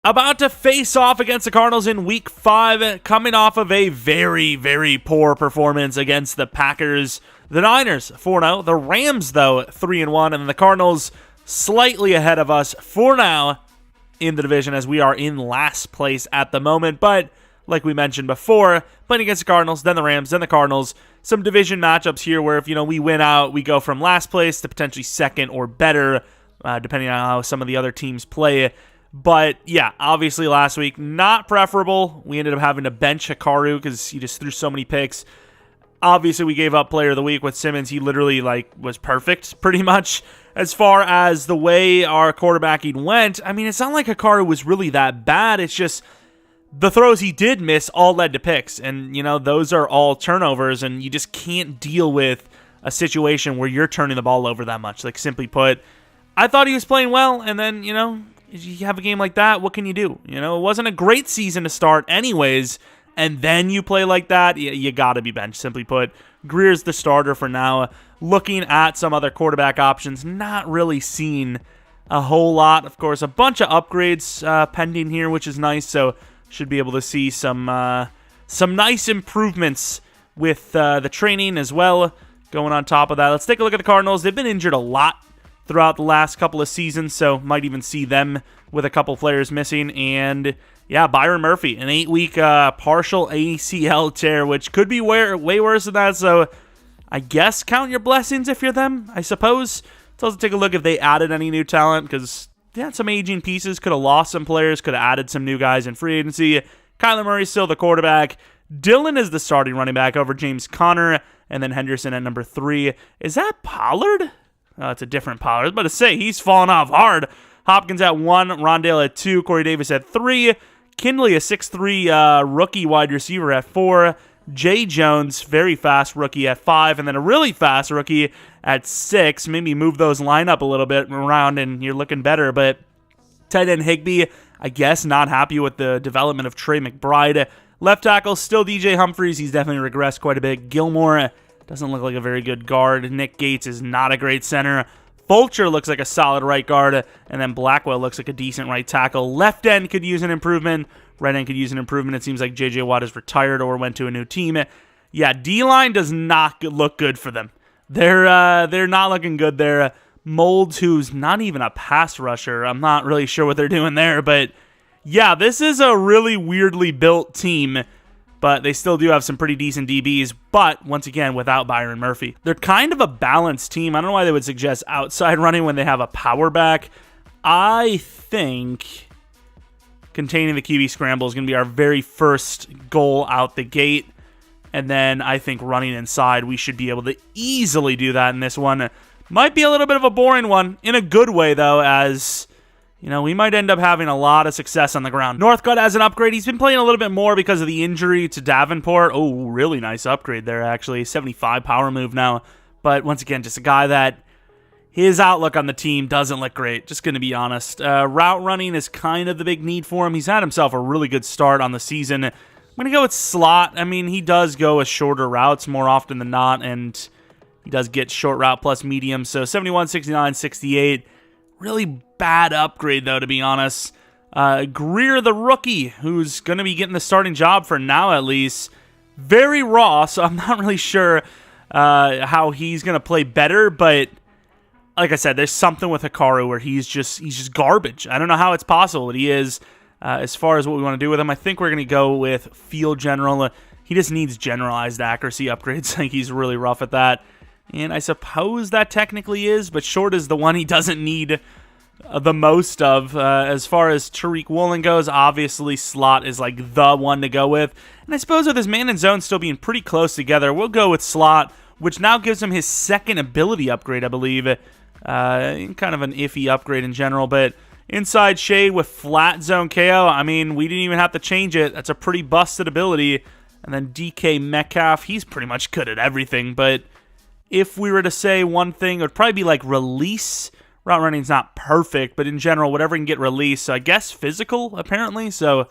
About to face off against the Cardinals in Week 5, coming off of a very, very poor performance against the Packers. The Niners 4-0, the Rams, though, 3-1, and the Cardinals slightly ahead of us for now in the division as we are in last place at the moment. But like we mentioned before, playing against the Cardinals, then the Rams, then the Cardinals, some division matchups here where if we win out, we go from last place to potentially second or better, depending on how some of the other teams play. But yeah, obviously last week, not preferable. We ended up having to bench Hikaru because he just threw so many picks. Obviously, we gave up player of the week with Simmons. He literally was perfect, pretty much. As far as the way our quarterbacking went, I mean, it's not like Hikaru was really that bad. It's just the throws he did miss all led to picks. And, those are all turnovers, and you just can't deal with a situation where you're turning the ball over that much. Like, simply put, I thought he was playing well, and then, you have a game like that, what can you do? It wasn't a great season to start anyways, and then you play like that, you got to be benched, simply put. Greer's the starter for now. Looking at some other quarterback options, not really seeing a whole lot. Of course, a bunch of upgrades pending here, which is nice, so should be able to see some nice improvements with the training as well going on top of that. Let's take a look at the Cardinals. They've been injured a lot throughout the last couple of seasons, so might even see them with a couple players missing. And yeah, Byron Murphy, an 8-week partial ACL tear, which could be way worse than that, so I guess count your blessings if you're them, I suppose. Let's also take a look if they added any new talent, because they had some aging pieces, could have lost some players, could have added some new guys in free agency. Kyler Murray's still the quarterback. Dillon is the starting running back over James Conner, and then Henderson at number 3. Is that Pollard? It's a different Pollard. I was about to say, he's fallen off hard. Hopkins at 1, Rondale at 2, Corey Davis at 3, Kindley, a 6'3 rookie wide receiver at 4, Jay Jones, very fast rookie at 5, and then a really fast rookie at 6. Maybe move those line up a little bit around and you're looking better, but tight end Higbee, I guess, not happy with the development of Trey McBride. Left tackle, still DJ Humphries. He's definitely regressed quite a bit. Gilmore doesn't look like a very good guard. Nick Gates is not a great center. Fulcher looks like a solid right guard, and then Blackwell looks like a decent right tackle. Left end could use an improvement. Right end could use an improvement. It seems like J.J. Watt is retired or went to a new team. Yeah, D-line does not look good for them. They're not looking good there. Molds, who's not even a pass rusher. I'm not really sure what they're doing there, but yeah, this is a really weirdly built team. But they still do have some pretty decent DBs, but once again, without Byron Murphy. They're kind of a balanced team. I don't know why they would suggest outside running when they have a power back. I think containing the QB scramble is going to be our very first goal out the gate. And then I think running inside, we should be able to easily do that in this one. Might be a little bit of a boring one, in a good way though, as we might end up having a lot of success on the ground. Northcutt has an upgrade. He's been playing a little bit more because of the injury to Davenport. Oh, really nice upgrade there, actually. 75 power move now. But once again, just a guy that his outlook on the team doesn't look great. Just going to be honest. Route running is kind of the big need for him. He's had himself a really good start on the season. I'm going to go with slot. I mean, he does go with shorter routes more often than not, and he does get short route plus medium. So 71, 69, 68. Really bad upgrade, though, to be honest. Greer, the rookie, who's going to be getting the starting job for now, at least. Very raw, so I'm not really sure how he's going to play better. But like I said, there's something with Hikaru where he's just garbage. I don't know how it's possible, but he is. As far as what we want to do with him, I think we're going to go with field general. He just needs generalized accuracy upgrades. Like, he's really rough at that. And I suppose that technically is, but short is the one he doesn't need the most of. As far as Tariq Woolen goes, obviously slot is like the one to go with. And I suppose with his man and zone still being pretty close together, we'll go with slot, which now gives him his second ability upgrade, I believe. Kind of an iffy upgrade in general, but inside shade with flat zone KO, I mean, we didn't even have to change it. That's a pretty busted ability. And then DK Metcalf, he's pretty much good at everything, but if we were to say one thing, it would probably be like release. Route running's not perfect, but in general, whatever can get released. So I guess physical, apparently. So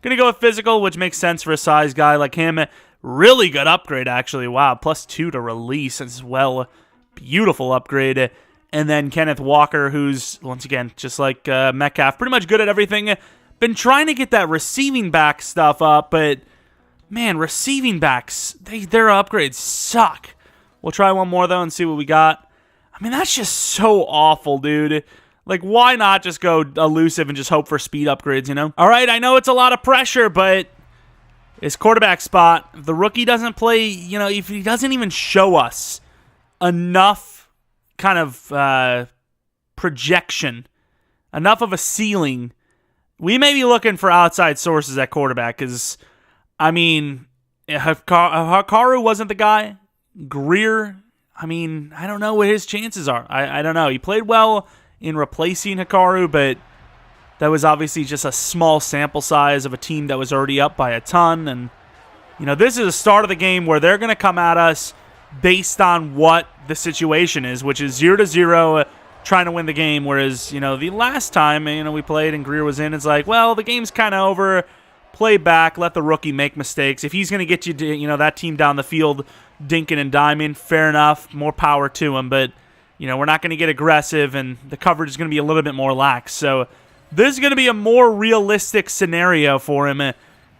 going to go with physical, which makes sense for a size guy like him. Really good upgrade, actually. Wow, +2 to release as well. Beautiful upgrade. And then Kenneth Walker, who's, once again, just like Metcalf, pretty much good at everything, been trying to get that receiving back stuff up, but man, receiving backs, their upgrades suck. We'll try one more, though, and see what we got. I mean, that's just so awful, dude. Like, why not just go elusive and just hope for speed upgrades, you know? All right, I know it's a lot of pressure, but his quarterback spot, if the rookie doesn't play, you know, if he doesn't even show us enough kind of projection, enough of a ceiling, we may be looking for outside sources at quarterback because, I mean, Hikaru wasn't the guy. Greer, I mean, I don't know what his chances are. I don't know. He played well in replacing Hikaru, but that was obviously just a small sample size of a team that was already up by a ton. And, you know, this is the start of the game where they're going to come at us based on what the situation is, which is 0-0, trying to win the game. Whereas, you know, the last time, you know, we played and Greer was in, it's like, well, the game's kind of over. Play back, let the rookie make mistakes. If he's going to get you, you know, that team down the field dinking and diming, fair enough, more power to him. But, you know, we're not going to get aggressive, and the coverage is going to be a little bit more lax. So this is going to be a more realistic scenario for him.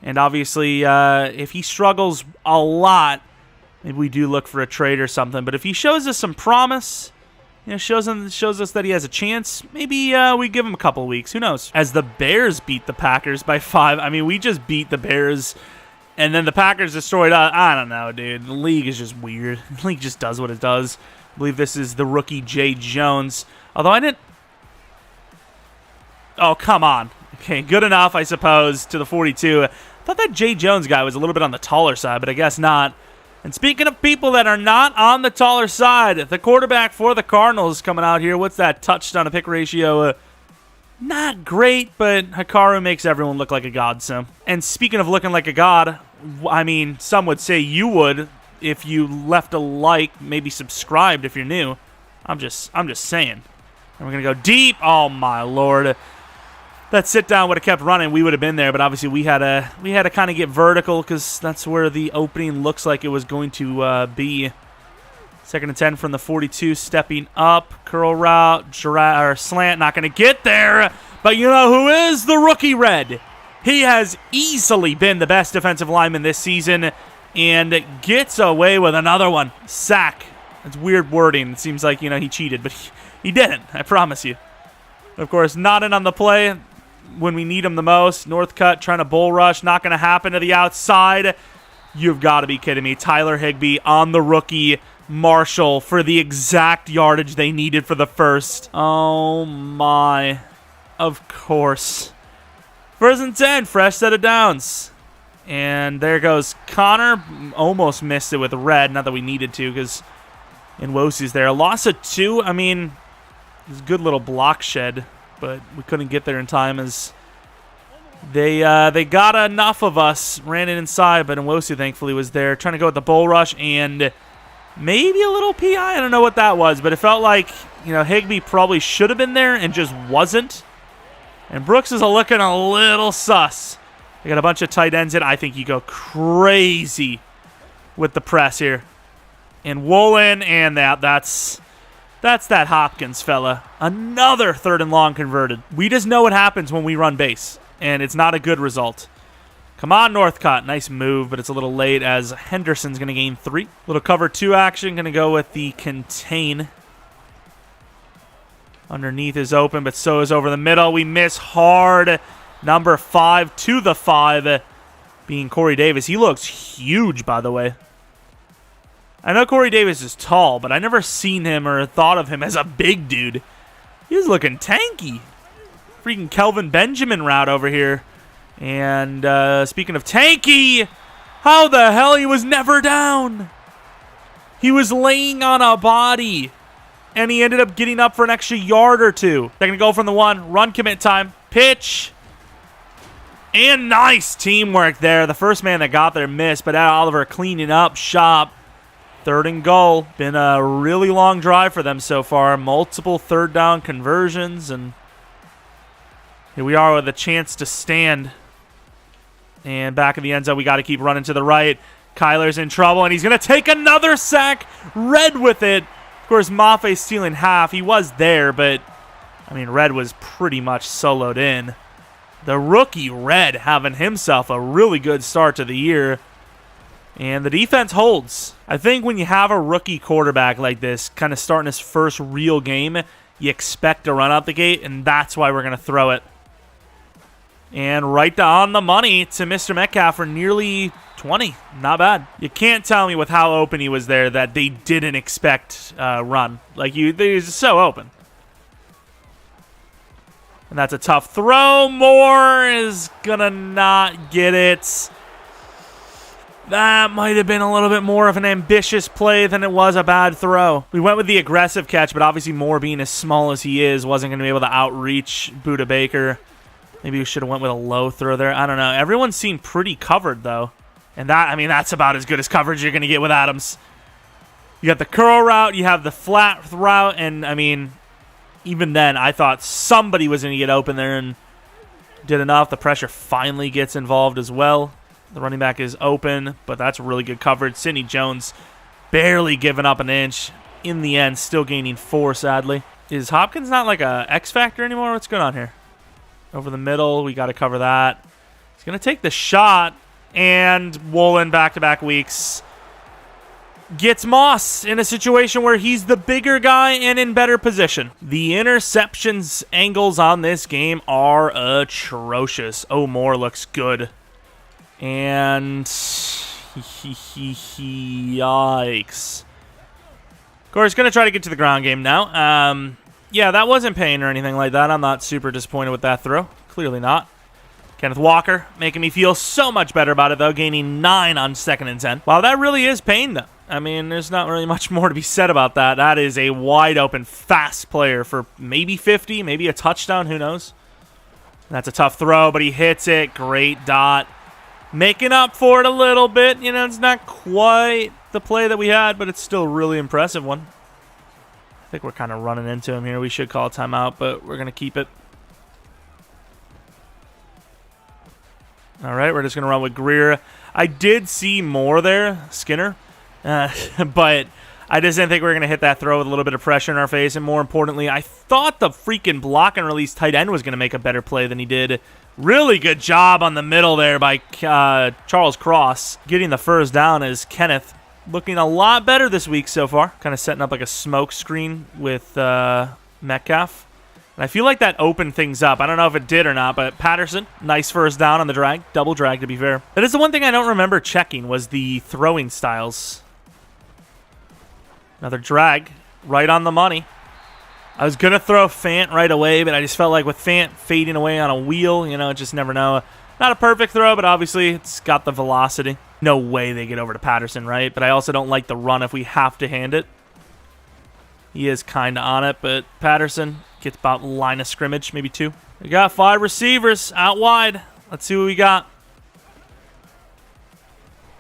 And obviously, if he struggles a lot, maybe we do look for a trade or something. But if he shows us some promise, you know, shows us that he has a chance, maybe we give him a couple of weeks. Who knows? As the Bears beat the Packers by 5. I mean, we just beat the Bears, and then the Packers destroyed us. I don't know, dude. The league is just weird. The league just does what it does. I believe this is the rookie Jay Jones. Although I didn't... Oh, come on. Okay, good enough, I suppose, to the 42. I thought that Jay Jones guy was a little bit on the taller side, but I guess not. And speaking of people that are not on the taller side, the quarterback for the Cardinals coming out here. What's that touchdown to pick ratio? Not great, but Hikaru makes everyone look like a god, so. And speaking of looking like a god, I mean, some would say you would if you left a like, maybe subscribed if you're new. I'm just saying. And we're going to go deep. Oh, my Lord. That sit down would have kept running, we would have been there, but obviously we had to kind of get vertical because that's where the opening looks like it was going to be. 2nd and 10 from the 42, stepping up, curl route, slant, not going to get there, but you know who is the rookie Red? He has easily been the best defensive lineman this season and gets away with another one. Sack. That's weird wording. It seems like, you know, he cheated, but he didn't, I promise you. Of course, not in on the play when we need him the most. Northcutt trying to bull rush. Not going to happen to the outside. You've got to be kidding me. Tyler Higbee on the rookie Marshall for the exact yardage they needed for the first. Oh, my. Of course. 1st and 10. Fresh set of downs. And there goes Connor. Almost missed it with red. Not that we needed to because Nwosi's there. A loss of 2. I mean, it's a good little block shed, but we couldn't get there in time as they got enough of us, ran it inside, but Nwosu thankfully was there, trying to go with the bull rush and maybe a little PI. I don't know what that was, but it felt like, you know, Higbee probably should have been there and just wasn't. And Brooks is looking a little sus. They got a bunch of tight ends in. I think you go crazy with the press here. And Woolen, and that's that Hopkins fella. Another 3rd and long converted. We just know what happens when we run base, and it's not a good result. Come on, Northcutt. Nice move, but it's a little late as Henderson's going to gain 3. Little cover 2 action. Going to go with the contain. Underneath is open, but so is over the middle. We miss hard. Number 5 to the 5 being Corey Davis. He looks huge, by the way. I know Corey Davis is tall, but I never seen him or thought of him as a big dude. He was looking tanky. Freaking Kelvin Benjamin route over here. And speaking of tanky, how the hell he was never down? He was laying on a body, and he ended up getting up for an extra yard or 2. They're going to go from the 1. Run commit time. Pitch. And nice teamwork there. The first man that got there missed, but Oliver cleaning up shop. 3rd and goal. Been a really long drive for them so far. Multiple 3rd down conversions, and here we are with a chance to stand. And back in the end zone, we got to keep running to the right. Kyler's in trouble, and he's going to take another sack. Red with it. Of course, Maffei stealing half. He was there, but, I mean, Red was pretty much soloed in. The rookie Red having himself a really good start to the year. And the defense holds. I think when you have a rookie quarterback like this, kind of starting his first real game, you expect to run out the gate, and that's why we're going to throw it. And right on the money to Mr. Metcalf for nearly 20. Not bad. You can't tell me with how open he was there that they didn't expect run. Like, they was so open. And that's a tough throw. Moore is going to not get it. That might have been a little bit more of an ambitious play than it was a bad throw. We went with the aggressive catch, but obviously Moore, being as small as he is, wasn't going to be able to outreach Budda Baker. Maybe we should have went with a low throw there. I don't know. Everyone seemed pretty covered, though. And that's about as good as coverage you're going to get with Adams. You got the curl route, you have the flat route, and, even then, I thought somebody was going to get open there and did enough. The pressure finally gets involved as well. The running back is open, but that's really good coverage. Sidney Jones barely giving up an inch. In the end, still gaining 4, sadly. Is Hopkins not like a X factor anymore? What's going on here? Over the middle, we got to cover that. He's going to take the shot, and Woolen back-to-back weeks gets Moss in a situation where he's the bigger guy and in better position. The interceptions angles on this game are atrocious. Oh, Moore looks good. And yikes. Of course, going to try to get to the ground game now. Yeah, that wasn't pain or anything like that. I'm not super disappointed with that throw. Clearly not. Kenneth Walker making me feel so much better about it, though, gaining 9 on 2nd and 10. Wow, that really is pain, though. There's not really much more to be said about that. That is a wide-open, fast player for maybe 50, maybe a touchdown, who knows. That's a tough throw, but he hits it. Great dot. Making up for it a little bit. It's not quite the play that we had, but it's still a really impressive one. I think we're kind of running into him here. We should call a timeout, but we're going to keep it. All right, we're just going to run with Greer. I did see more there, Skinner, but I just didn't think we were going to hit that throw with a little bit of pressure in our face. And more importantly, I thought the freaking block and release tight end was going to make a better play than he did. Really good job on the middle there by Charles Cross. Getting the first down as Kenneth looking a lot better this week so far. Kind of setting up like a smoke screen with Metcalf. And I feel like that opened things up. I don't know if it did or not, but Patterson, nice first down on the drag. Double drag, to be fair. That is the one thing I don't remember checking was the throwing styles. Another drag, right on the money. I was going to throw Fant right away, but I just felt like with Fant fading away on a wheel, just never know. Not a perfect throw, but obviously it's got the velocity. No way they get over to Patterson, right? But I also don't like the run if we have to hand it. He is kind of on it, but Patterson gets about line of scrimmage, maybe 2. We got 5 receivers out wide. Let's see what we got.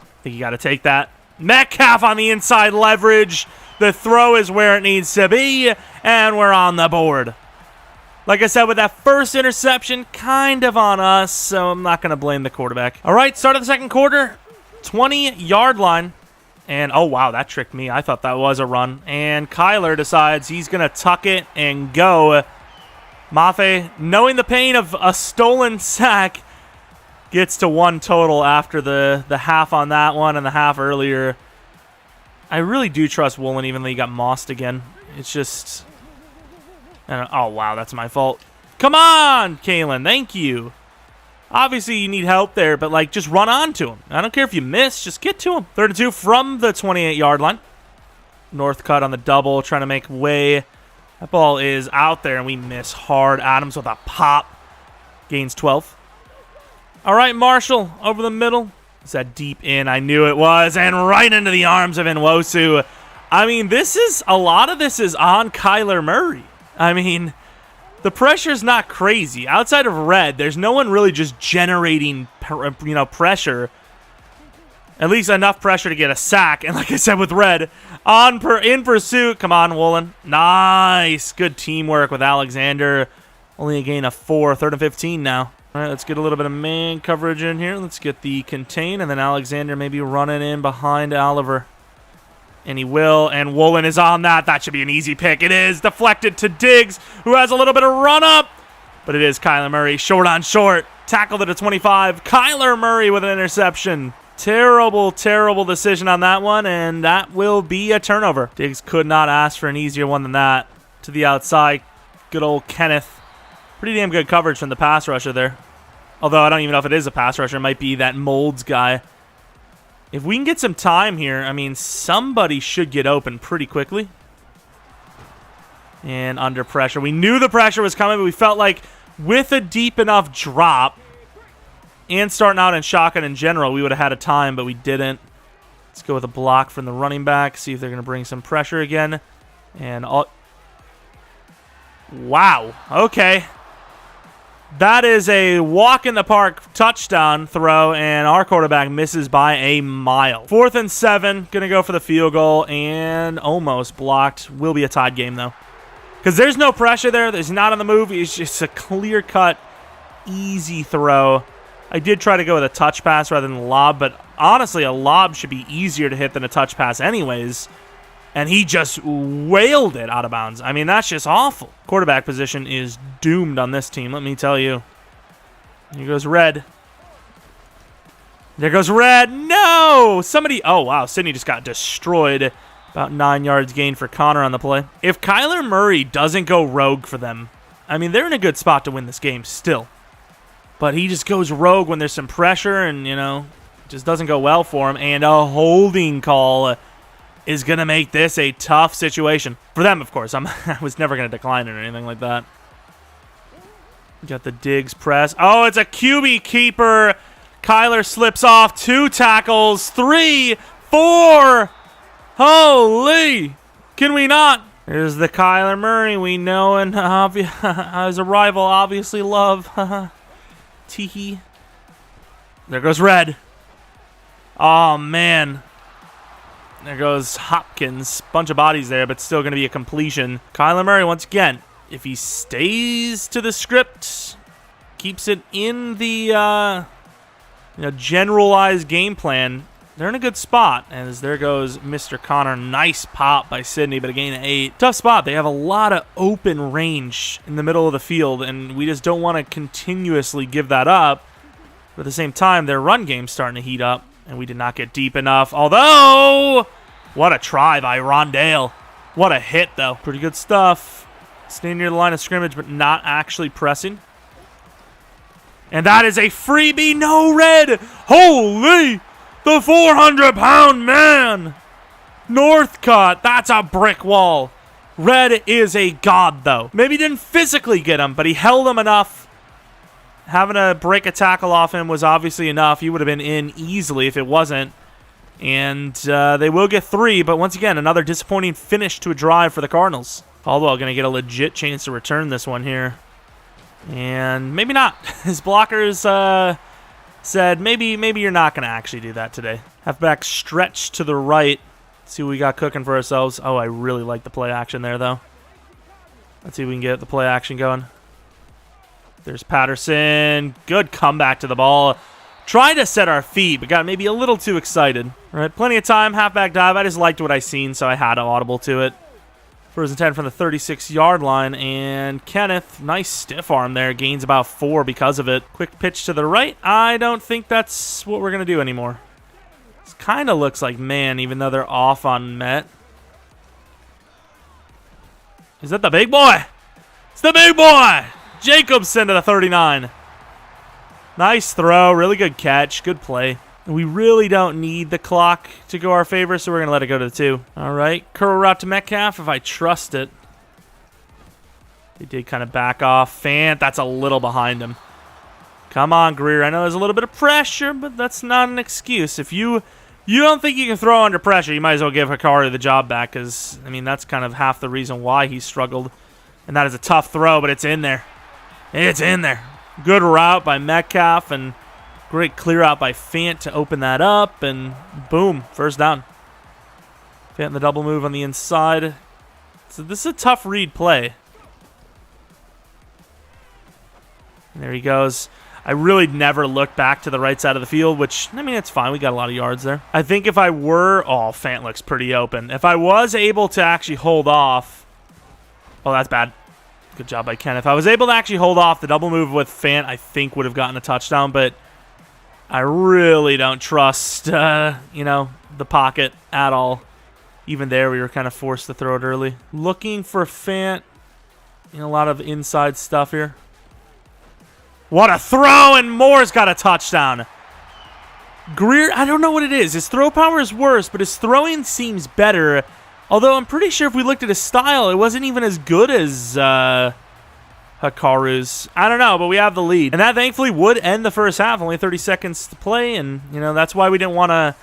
I think you got to take that. Metcalf on the inside leverage. The throw is where it needs to be, and we're on the board. Like I said, with that first interception, kind of on us, so I'm not going to blame the quarterback. All right, start of the second quarter, 20-yard line. And, oh, wow, that tricked me. I thought that was a run. And Kyler decides he's going to tuck it and go. Mafe, knowing the pain of a stolen sack, gets to 1 total after the half on that one and the half earlier. I really do trust Woolen, even though he got mossed again. It's just... oh, wow, that's my fault. Come on, Kalen, thank you. Obviously, you need help there, but, just run on to him. I don't care if you miss, just get to him. 3rd and 2 from the 28-yard line. Northcutt on the double, trying to make way. That ball is out there, and we miss hard. Adams with a pop. Gains 12. All right, Marshall, over the middle. Is that deep in? I knew it was. And right into the arms of Nwosu. A lot of this is on Kyler Murray. The pressure's not crazy. Outside of Red, there's no one really just generating, pressure. At least enough pressure to get a sack. And like I said with Red, in pursuit. Come on, Woolen. Nice. Good teamwork with Alexander. Only a gain of 4. 3rd and 15 now. All right, let's get a little bit of man coverage in here. Let's get the contain, and then Alexander maybe running in behind Oliver. And he will, and Woolen is on that. That should be an easy pick. It is deflected to Diggs, who has a little bit of run up. but it is Kyler Murray. Short on short. Tackled at a 25. Kyler Murray with an interception. Terrible, terrible decision on that one, and that will be a turnover. Diggs could not ask for an easier one than that. To the outside, good old Kenneth. Pretty damn good coverage from the pass rusher there. Although I don't even know if it is a pass rusher. It might be that Molds guy. If we can get some time here, I mean, somebody should get open pretty quickly. And under pressure. We knew the pressure was coming, but we felt like with a deep enough drop and starting out in shotgun in general, we would have had a time, but we didn't. Let's go with a block from the running back. See if they're going to bring some pressure again. And wow. Okay. That is a walk-in-the-park touchdown throw, and our quarterback misses by a mile. 4th and 7. Going to go for the field goal, and almost blocked. Will be a tied game, though. Because there's no pressure there. There's not on the move. It's just a clear-cut, easy throw. I did try to go with a touch pass rather than a lob, but honestly, a lob should be easier to hit than a touch pass anyways. And he just wailed it out of bounds. I mean, that's just awful. Quarterback position is doomed on this team, let me tell you. Here goes Red. There goes Red. No! Somebody... Oh, wow. Sydney just got destroyed. About 9 yards gained for Connor on the play. If Kyler Murray doesn't go rogue for them, I mean, they're in a good spot to win this game still. But he just goes rogue when there's some pressure and, you know, just doesn't go well for him. And a holding call is going to make this a tough situation. For them, of course. I was never going to decline it or anything like that. Got the Diggs press. Oh, it's a QB keeper. Kyler slips off. 2 tackles. 3, 4. Holy. Can we not? There's the Kyler Murray we know and as a rival obviously love. Teehee. There goes Red. Oh, man. There goes Hopkins. Bunch of bodies there, but still going to be a completion. Kyler Murray, once again, if he stays to the script, keeps it in the generalized game plan, they're in a good spot. As there goes Mr. Connor. Nice pop by Sydney, but a gain of 8. Tough spot. They have a lot of open range in the middle of the field, and we just don't want to continuously give that up. But at the same time, their run game's starting to heat up, and we did not get deep enough. Although, what a try by Rondale. What a hit, though. Pretty good stuff. Staying near the line of scrimmage, but not actually pressing. And that is a freebie. No Red. Holy... The 400-pound man. Northcutt. That's a brick wall. Red is a god, though. Maybe didn't physically get him, but he held him enough. Having to break a tackle off him was obviously enough. He would have been in easily if it wasn't. And they will get 3, but once again, another disappointing finish to a drive for the Cardinals. Caldwell going to get a legit chance to return this one here. And maybe not. His blockers... said, maybe you're not going to actually do that today. Halfback stretch to the right. Let's see what we got cooking for ourselves. Oh, I really like the play action there, though. Let's see if we can get the play action going. There's Patterson. Good comeback to the ball. Trying to set our feet, but got maybe a little too excited. All right, plenty of time. Halfback dive. I just liked what I seen, so I had to audible to it. First and 10 from the 36-yard line, and Kenneth, nice stiff arm there, gains about 4 because of it. Quick pitch to the right. I don't think that's what we're going to do anymore. This kind of looks like man, even though they're off on Met. Is that the big boy? It's the big boy! Jacobson to the 39. Nice throw, really good catch, good play. We really don't need the clock to go our favor, so we're going to let it go to the 2. All right, curl route to Metcalf if I trust it. They did kind of back off. Fant, that's a little behind him. Come on, Greer. I know there's a little bit of pressure, but that's not an excuse. If you don't think you can throw under pressure, you might as well give Hikari the job back because, I mean, that's kind of half the reason why he struggled. And that is a tough throw, but it's in there. It's in there. Good route by Metcalf, and great clear out by Fant to open that up, and boom, first down. Fant in the double move on the inside. So this is a tough read play. And there he goes. I really never looked back to the right side of the field, which, I mean, it's fine. We got a lot of yards there. I think if I were... Oh, Fant looks pretty open. If I was able to actually hold off... Oh, that's bad. Good job by Kenneth. I was able to actually hold off the double move with Fant. I think would have gotten a touchdown, but I really don't trust, you know, the pocket at all. Even there, we were kind of forced to throw it early. Looking for Fant. You know, a lot of inside stuff here. What a throw, and Moore's got a touchdown. Greer, I don't know what it is. His throw power is worse, but his throwing seems better. Although I'm pretty sure if we looked at his style, it wasn't even as good as Hikaru's. I don't know, but we have the lead. And that thankfully would end the first half. Only 30 seconds to play, and, you know, that's why we didn't want to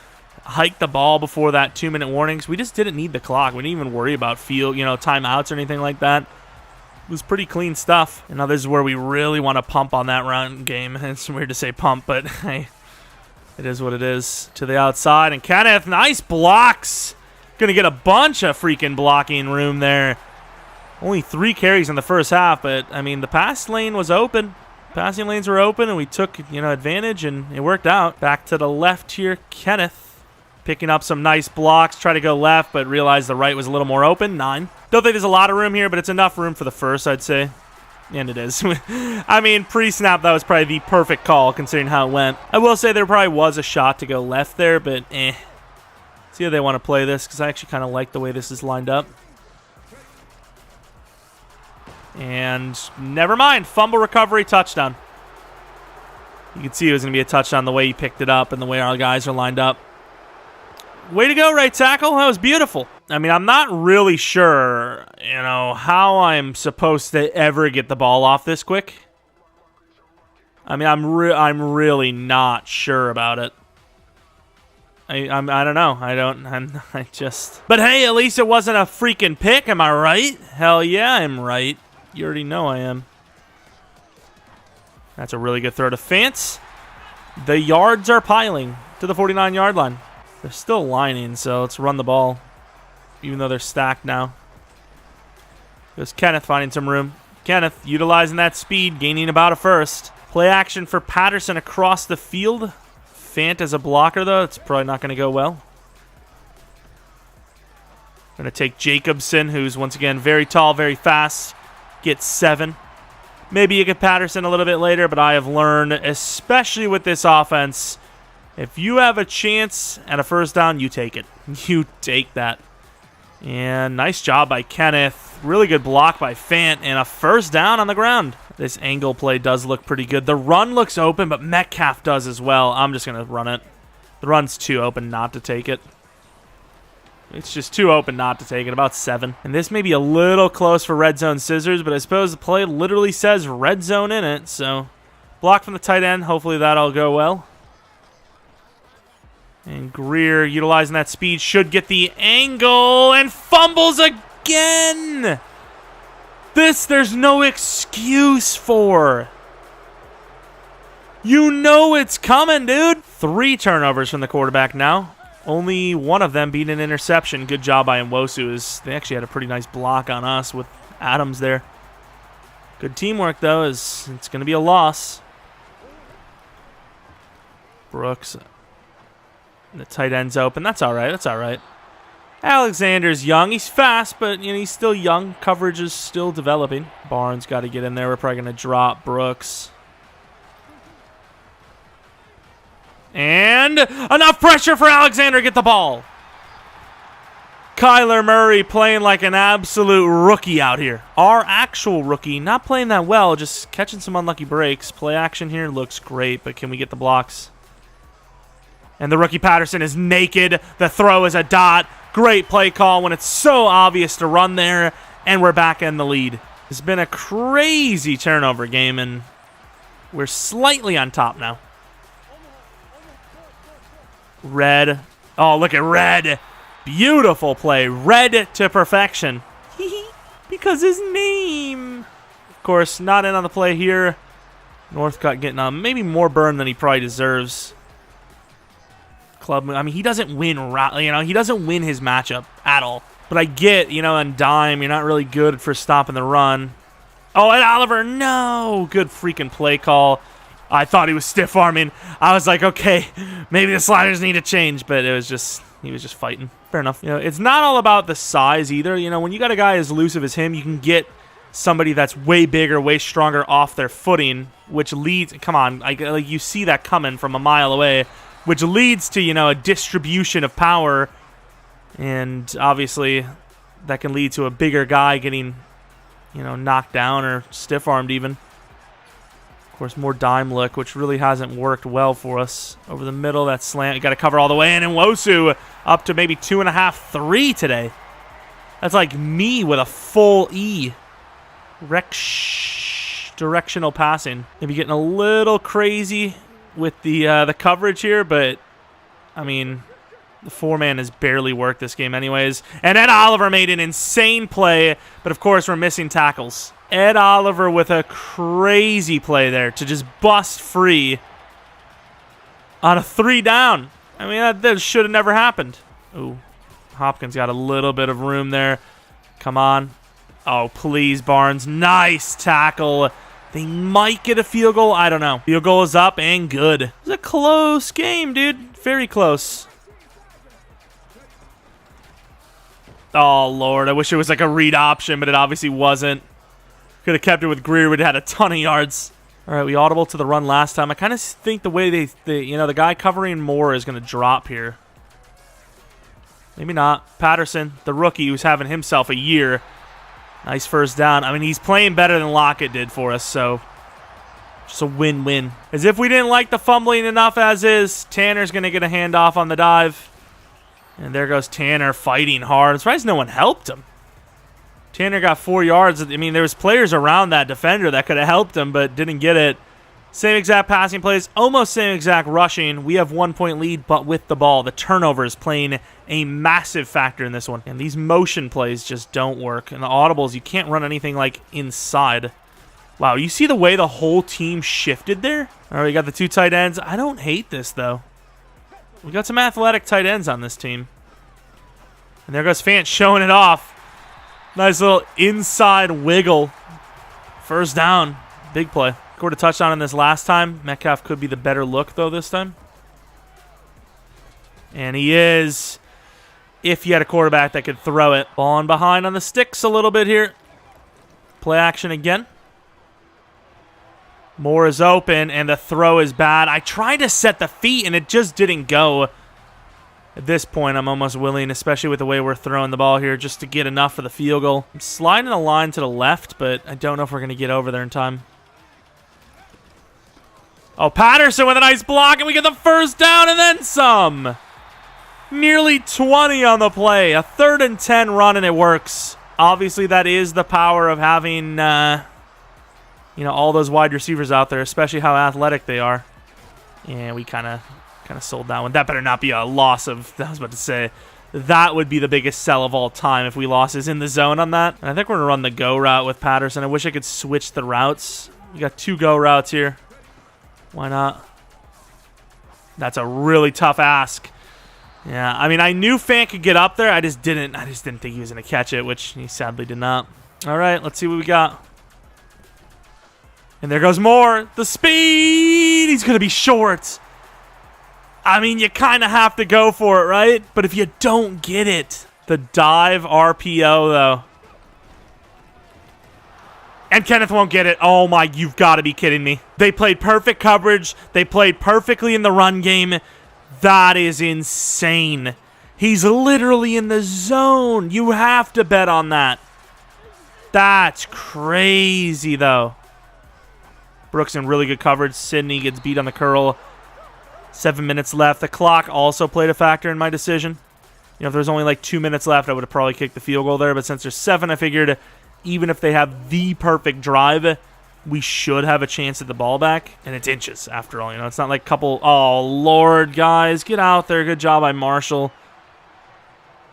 hike the ball before that 2-minute warnings. We just didn't need the clock. We didn't even worry about timeouts or anything like that. It was pretty clean stuff. And now this is where we really want to pump on that run game. It's weird to say pump, but hey, it is what it is. To the outside, and Kenneth, nice blocks. Going to get a bunch of freaking blocking room there. Only 3 carries in the first half, but, I mean, the pass lane was open. Passing lanes were open, and we took, you know, advantage, and it worked out. Back to the left here, Kenneth. Picking up some nice blocks. Try to go left, but realized the right was a little more open. 9. Don't think there's a lot of room here, but it's enough room for the first, I'd say. And it is. I mean, pre-snap, that was probably the perfect call, considering how it went. I will say there probably was a shot to go left there, but see how they want to play this, because I actually kind of like the way this is lined up. And never mind. Fumble recovery, touchdown. You can see it was going to be a touchdown the way he picked it up and the way our guys are lined up. Way to go, right tackle. That was beautiful. I mean, I'm not really sure, you know, how I'm supposed to ever get the ball off this quick. I mean, I'm really not sure about it. I don't know. I just... But hey, at least it wasn't a freaking pick, am I right? Hell yeah, I'm right. You already know I am. That's a really good throw to Fant. The yards are piling to the 49-yard line. They're still lining, so let's run the ball, even though they're stacked now. There's Kenneth finding some room. Kenneth utilizing that speed, gaining about a first. Play action for Patterson across the field. Fant as a blocker, though. It's probably not going to go well. Going to take Jacobson, who's once again very tall, very fast. Get 7. Maybe you get Patterson a little bit later, but I have learned, especially with this offense, if you have a chance at a first down, you take it. You take that. And nice job by Kenneth. Really good block by Fant, and a first down on the ground. This angle play does look pretty good. The run looks open, but Metcalf does as well. I'm just going to run it. The run's too open not to take it. It's just too open not to take it, about 7. And this may be a little close for red zone scissors, but I suppose the play literally says red zone in it. So block from the tight end. Hopefully that'll go well. And Greer, utilizing that speed, should get the angle and fumbles again. This, there's no excuse for. You know it's coming, dude. 3 turnovers from the quarterback now. Only one of them being an interception. Good job by Nwosu. They actually had a pretty nice block on us with Adams there. Good teamwork, though, as it's going to be a loss. Brooks. The tight end's open. That's all right. That's all right. Alexander's young. He's fast, but you know he's still young. Coverage is still developing. Barnes got to get in there. We're probably going to drop Brooks. And enough pressure for Alexander to get the ball. Kyler Murray playing like an absolute rookie out here. Our actual rookie, not playing that well, just catching some unlucky breaks. Play action here looks great, but can we get the blocks? And the rookie Patterson is naked. The throw is a dot. Great play call when it's so obvious to run there, and we're back in the lead. It's been a crazy turnover game, and we're slightly on top now. Red. Oh, look at Red. Beautiful play. Red to perfection. Because his name. Of course, not in on the play here. Northcutt getting maybe more burn than he probably deserves. I mean, he doesn't win, he doesn't win his matchup at all. But I get, on dime, you're not really good for stopping the run. Oh, and Oliver, no! Good freaking play call. I thought he was stiff arming. I was like, okay, maybe the sliders need to change, but he was just fighting. Fair enough. It's not all about the size either. When you got a guy as elusive as him, you can get somebody that's way bigger, way stronger off their footing, which leads, come on, like you see that coming from a mile away, which leads to, a distribution of power, and obviously that can lead to a bigger guy getting, knocked down or stiff-armed even. Of course, more dime look, which really hasn't worked well for us. Over the middle, that slant, you got to cover all the way in, and Wosu up to maybe 2.5, 3 today. That's like me with a full E. Directional passing. Maybe getting a little crazy with the coverage here, but I mean, the 4-man has barely worked this game anyways. And Ed Oliver made an insane play, but of course we're missing tackles. Ed Oliver with a crazy play there to just bust free on a 3 down. I mean, that should have never happened. Ooh, Hopkins got a little bit of room there. Come on. Oh, please, Barnes. Nice tackle. They might get a field goal. I don't know. Field goal is up and good. It's a close game, dude. Very close. Oh, Lord. I wish it was like a read option, but it obviously wasn't. Could have kept it with Greer. We'd have had a ton of yards. All right, we audible to the run last time. I kind of think the way the guy covering Moore is going to drop here. Maybe not. Patterson, the rookie, who's having himself a year. Nice first down. I mean, he's playing better than Lockett did for us, so just a win-win. As if we didn't like the fumbling enough as is, Tanner's going to get a handoff on the dive. And there goes Tanner fighting hard. I'm surprised no one helped him. Tanner got 4 yards. I mean, there was players around that defender that could have helped him, but didn't get it. Same exact passing plays, almost same exact rushing. We have 1-point lead, but with the ball. The turnover is playing a massive factor in this one. And these motion plays just don't work. And the audibles, you can't run anything like inside. Wow, you see the way the whole team shifted there? All right, we got the 2 tight ends. I don't hate this, though. We got some athletic tight ends on this team. And there goes Fant showing it off. Nice little inside wiggle. First down. Big play. Scored a touchdown in this last time. Metcalf could be the better look, though, this time. And he is, if you had a quarterback that could throw it. Falling behind on the sticks a little bit here. Play action again. Moore is open, and the throw is bad. I tried to set the feet, and it just didn't go. At this point, I'm almost willing, especially with the way we're throwing the ball here, just to get enough for the field goal. I'm sliding the line to the left, but I don't know if we're going to get over there in time. Oh, Patterson with a nice block, and we get the first down and then some. Nearly 20 on the play. A 3rd and 10 run, and it works. Obviously, that is the power of having, all those wide receivers out there, especially how athletic they are. And we kind of sold that one. That better not be a loss of, I was about to say, that would be the biggest sell of all time if we lost is in the zone on that. And I think we're going to run the go route with Patterson. I wish I could switch the routes. We got 2 go routes here. Why not? That's a really tough ask. Yeah, I mean, I knew Fant could get up there. I just didn't think he was going to catch it, which he sadly did not. All right, let's see what we got. And there goes Moore. The speed. He's going to be short. I mean, you kind of have to go for it, right? But if you don't get it, the dive RPO, though. And Kenneth won't get it. Oh, my, you've got to be kidding me. They played perfect coverage. They played perfectly in the run game. That is insane. He's literally in the zone. You have to bet on that. That's crazy, though. Brooks in really good coverage. Sidney gets beat on the curl. 7 minutes left. The clock also played a factor in my decision. If there's only like 2 minutes left, I would have probably kicked the field goal there. But since there's 7, I figured even if they have the perfect drive, we should have a chance at the ball back. And it's inches, after all. It's not like couple... Oh, Lord, guys. Get out there. Good job by Marshall.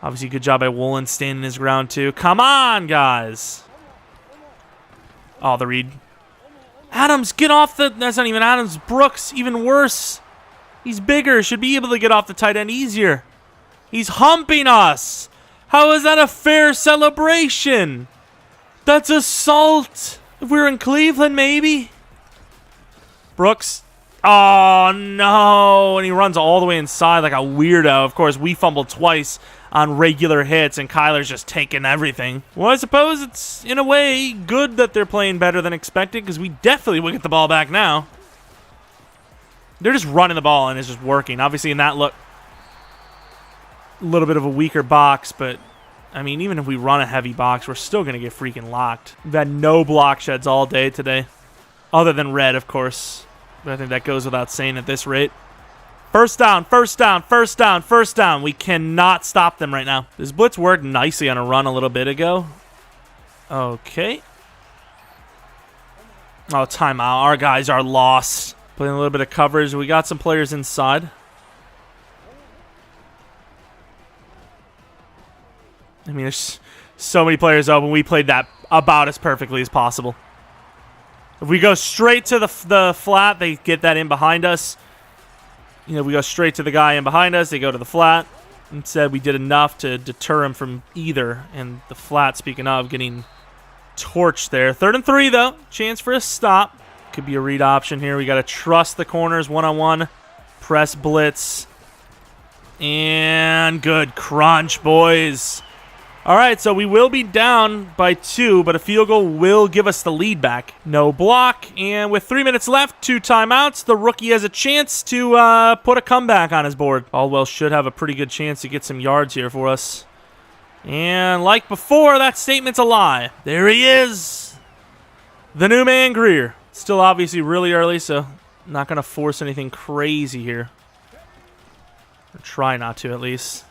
Obviously, good job by Woolen standing his ground, too. Come on, guys. Oh, the read. Adams, get off the... That's not even Adams. Brooks, even worse. He's bigger. Should be able to get off the tight end easier. He's humping us. How is that a fair celebration? That's assault. If we were in Cleveland, maybe. Brooks. Oh, no. And he runs all the way inside like a weirdo. Of course, we fumbled twice on regular hits, and Kyler's just taking everything. Well, I suppose it's, in a way, good that they're playing better than expected, because we definitely will get the ball back now. They're just running the ball, and it's just working. Obviously, in that look, a little bit of a weaker box, but, I mean, even if we run a heavy box, we're still going to get freaking locked. We've had no block sheds all day today, other than red, of course. But I think that goes without saying at this rate. First down, first down, first down, first down. We cannot stop them right now. This blitz worked nicely on a run a little bit ago. Okay. Oh, timeout. Our guys are lost. Playing a little bit of coverage. We got some players inside. I mean, there's so many players open. We played that about as perfectly as possible. If we go straight to the flat, they get that in behind us. You know, we go straight to the guy in behind us. They go to the flat. Instead, we did enough to deter him from either. And the flat, speaking of, getting torched there. 3rd and 3, though. Chance for a stop. Could be a read option here. We got to trust the corners one-on-one. Press blitz. And good crunch, boys. All right, so we will be down by 2, but a field goal will give us the lead back. No block, and with 3 minutes left, 2 timeouts, the rookie has a chance to put a comeback on his board. Caldwell should have a pretty good chance to get some yards here for us. And like before, that statement's a lie. There he is, the new man Greer. Still obviously really early, so not going to force anything crazy here. Or try not to, at least.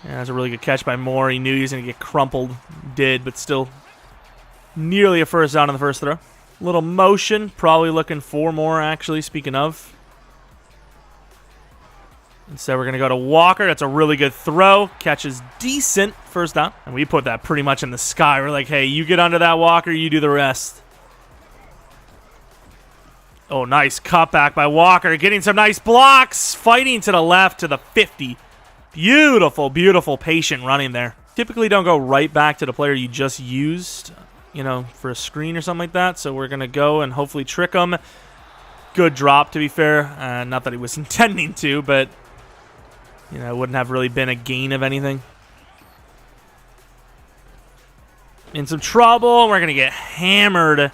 Yeah, that's a really good catch by Moore. He knew he was going to get crumpled. Did, but still nearly a first down on the first throw. Little motion. Probably looking for more, actually, speaking of. Instead, we're going to go to Walker. That's a really good throw. Catch is decent. First down. And we put that pretty much in the sky. We're like, hey, you get under that, Walker. You do the rest. Oh, nice cutback by Walker. Getting some nice blocks. Fighting to the left to the 50. Beautiful, beautiful, patient running there. Typically don't go right back to the player you just used, you know, for a screen or something like that. So we're going to go and hopefully trick him. Good drop, to be fair. Not that he was intending to, but, you know, it wouldn't have really been a gain of anything. In some trouble. We're going to get hammered.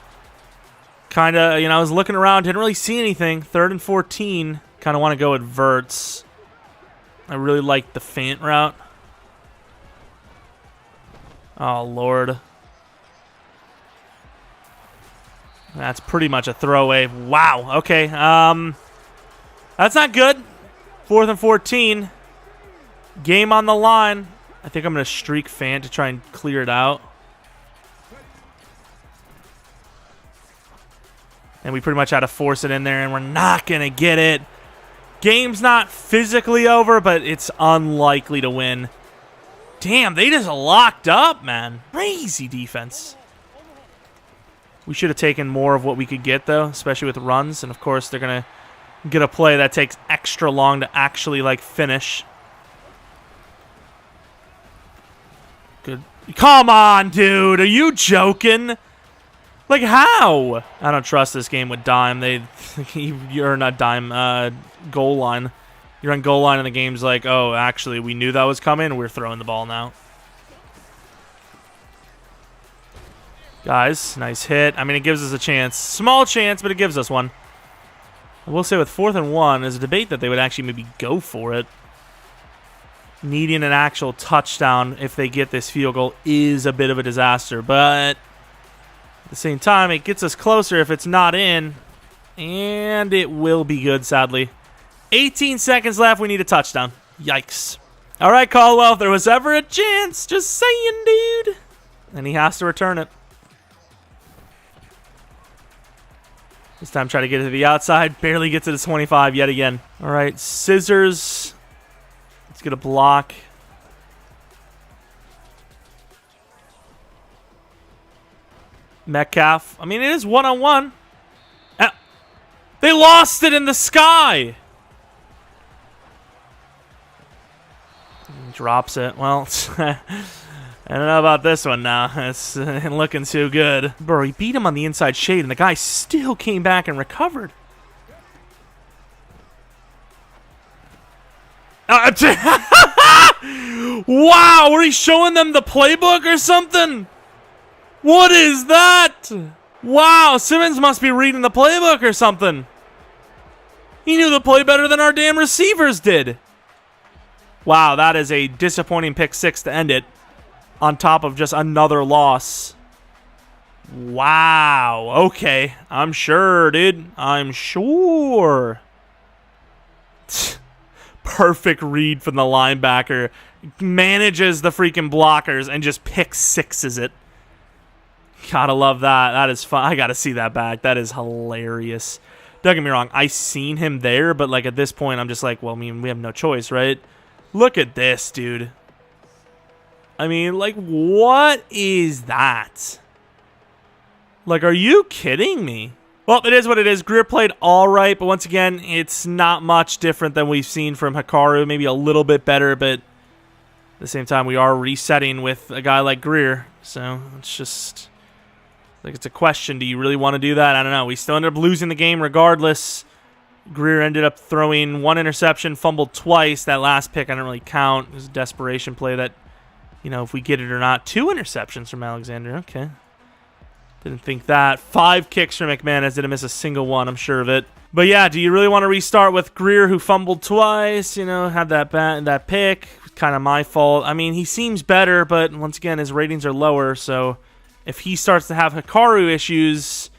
Kind of, you know, I was looking around, didn't really see anything. 3rd and 14. Kind of want to go at verts. I really like the feint route. Oh, Lord. That's pretty much a throwaway. Wow. Okay. That's not good. 4th and 14. Game on the line. I think I'm going to streak feint to try and clear it out. And we pretty much had to force it in there, and we're not going to get it. Game's not physically over, but it's unlikely to win. Damn, they just locked up, man. Crazy defense. We should have taken more of what we could get, though, especially with runs. And, of course, they're going to get a play that takes extra long to actually, like, finish. Good. Come on, dude. Are you joking? Like, how? I don't trust this game with dime. You're not dime, goal line. You're on goal line and the game's like, oh, actually, we knew that was coming. We're throwing the ball now. Guys, nice hit. I mean, it gives us a chance. Small chance, but it gives us one. I will say with 4th and 1, there's a debate that they would actually maybe go for it. Needing an actual touchdown if they get this field goal is a bit of a disaster, but at the same time, it gets us closer if it's not in, and it will be good, sadly. 18 seconds left. We need a touchdown. Yikes. All right, Caldwell, if there was ever a chance, just saying, dude. And he has to return it. This time, try to get it to the outside. Barely gets to the 25 yet again. All right, scissors. Let's get a block. Metcalf. I mean, it is one-on-one. They lost it in the sky. Drops it. Well, I don't know about this one now. It's looking too good. Bro, he beat him on the inside shade, and the guy still came back and recovered. Wow, were he showing them the playbook or something? What is that? Wow, Simmons must be reading the playbook or something. He knew the play better than our damn receivers did. Wow, that is a disappointing pick six to end it, on top of just another loss. Wow, okay. I'm sure, dude. I'm sure. Perfect read from the linebacker. Manages the freaking blockers and just pick sixes it. Gotta love that. That is fun. I gotta see that back. That is hilarious. Don't get me wrong. I seen him there, but like at this point, I'm just like, well, I mean, we have no choice, right? Look at this, dude. I mean, like, what is that? Like, are you kidding me? Well, it is what it is. Greer played all right, but once again, it's not much different than we've seen from Hikaru. Maybe a little bit better, but at the same time, we are resetting with a guy like Greer. So it's just, like, it's a question. Do you really want to do that? I don't know. We still ended up losing the game regardless. Greer ended up throwing one interception, fumbled twice. That last pick I didn't really count. It was a desperation play that, you know, if we get it or not. 2 interceptions from Alexander. Okay. Didn't think that. 5 kicks from McManus. Didn't miss a single one. I'm sure of it. But yeah, do you really want to restart with Greer, who fumbled twice? You know, had that pick. Kind of my fault. I mean, he seems better, but once again, his ratings are lower. So if he starts to have Hikaru issues,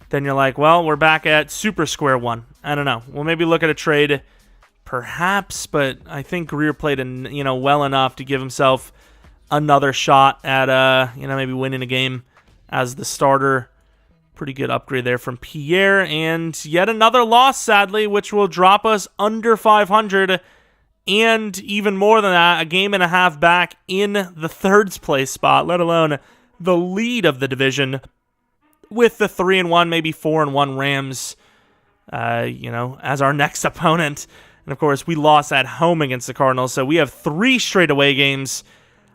then you're like, well, we're back at super square one. I don't know. We'll maybe look at a trade, perhaps, but I think Greer played, well enough to give himself another shot at, maybe winning a game as the starter. Pretty good upgrade there from Pierre. And yet another loss, sadly, which will drop us under 500. And even more than that, a game and a half back in the third place spot, let alone the lead of the division, with the 3-1, maybe 4-1 Rams, as our next opponent. And of course, we lost at home against the Cardinals, so we have 3 straight away games.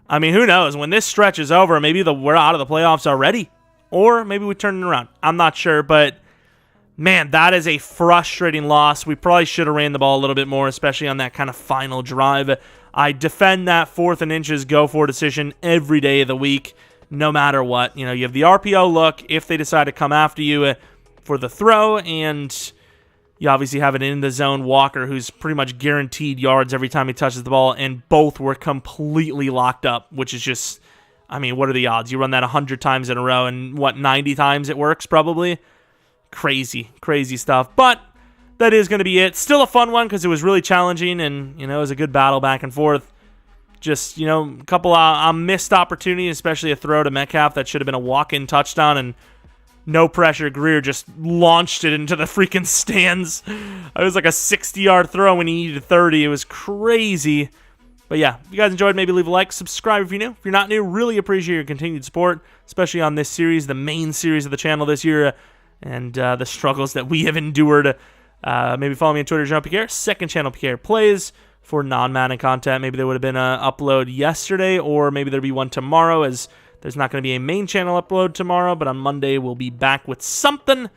I mean, who knows? When this stretch is over, maybe we're out of the playoffs already. Or maybe we turn it around. I'm not sure, but man, that is a frustrating loss. We probably should have ran the ball a little bit more, especially on that kind of final drive. I defend that 4th and inches go-for decision every day of the week, no matter what. You know, you have the RPO look if they decide to come after you for the throw, and you obviously have an in-the-zone Walker who's pretty much guaranteed yards every time he touches the ball, and both were completely locked up, which is just, I mean, what are the odds? You run that 100 times in a row, and 90 times it works probably? Crazy, crazy stuff. But that is going to be it. Still a fun one because it was really challenging, and, it was a good battle back and forth. Just, a couple of missed opportunities, especially a throw to Metcalf that should have been a walk-in touchdown, and no pressure. Greer just launched it into the freaking stands. It was like a 60-yard throw when he needed 30. It was crazy. But yeah, if you guys enjoyed, maybe leave a like, subscribe if you're new. If you're not new, really appreciate your continued support, especially on this series, the main series of the channel this year, and the struggles that we have endured. Maybe follow me on Twitter, Jeromepkr. Second channel, Pierre Plays, for non-Madden content. Maybe there would have been an upload yesterday, or maybe there'll be one tomorrow, as there's not going to be a main channel upload tomorrow, but on Monday we'll be back with something,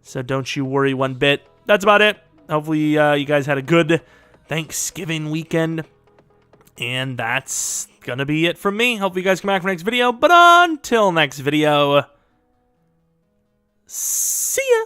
so don't you worry one bit. That's about it. Hopefully you guys had a good Thanksgiving weekend, and that's going to be it from me. Hopefully you guys come back for next video, but until next video, see ya!